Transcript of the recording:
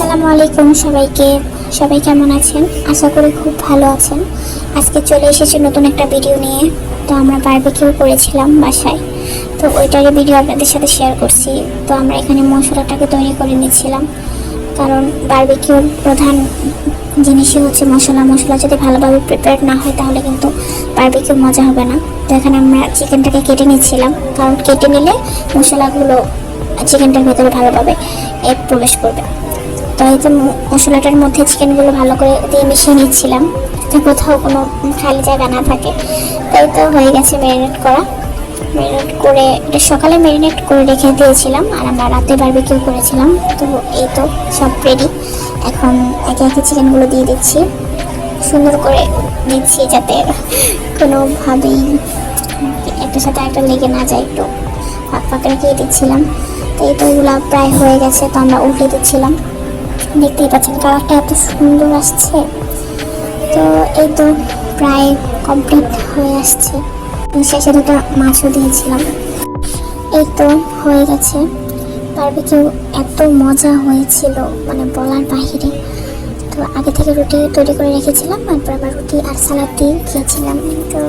আসসালামু আলাইকুম সবাই কেমন আছেন? আশা করি খুব ভালো আছেন। আজকে চলে এসেছি নতুন একটা ভিডিও নিয়ে। তো আমরা বারবিকিউ করেছিলাম বাসায়, তো ওইটারই ভিডিও আপনাদের সাথে শেয়ার করছি। তো আমরা এখানে মশলাটাকে তৈরি করে নিচ্ছিলাম, কারণ বারবিকিউর প্রধান জিনিসই হচ্ছে মশলা যদি ভালোভাবে প্রিপেয়ার না হয় তাহলে কিন্তু বারবিকিউ মজা হবে না। তো এখানে আমরা চিকেনটাকে কেটে নিচ্ছিলাম, কারণ কেটে নিলে মশলাগুলো চিকেনটার ভেতরে ভালোভাবে প্রবেশ করবে। তো এই যে মশলাটার মধ্যে চিকেনগুলো ভালো করে দিয়ে মিশিয়ে নিচ্ছিলাম, যাতে কোথাও কোনো খালি জায়গা না থাকে। তাই তো হয়ে গেছে ম্যারিনেট করে এটা সকালে ম্যারিনেট করে রেখে দিয়েছিলাম, আর আমরা রাতে বারবিকিউ করেছিলাম। তো এই তো সব রেডি। এখন একে একে চিকেনগুলো দিয়ে দিচ্ছি, সুন্দর করে দিচ্ছি যাতে কোনোভাবেই একটার সাথে একটা লেগে না যায়, একটু ফাঁক রেখেই দিচ্ছিলাম। তো এই তো এগুলো প্রায় হয়ে গেছে, তো আমরা উল্টে দিচ্ছিলাম। দেখতেই পাচ্ছেন কালারটা এত সুন্দর আসছে। তো এই তো প্রায় কমপ্লিট হয়ে আসছে। শেষে দুটো মাছও দিয়েছিলাম। এই তো হয়ে গেছে বারবিকিউ। এত মজা হয়েছিল মানে বলার বাহিরে। তো আগে থেকে রুটি তৈরি করে রেখেছিলাম, তারপর আবার রুটি আর সালাদ দিয়ে খেয়েছিলাম। তো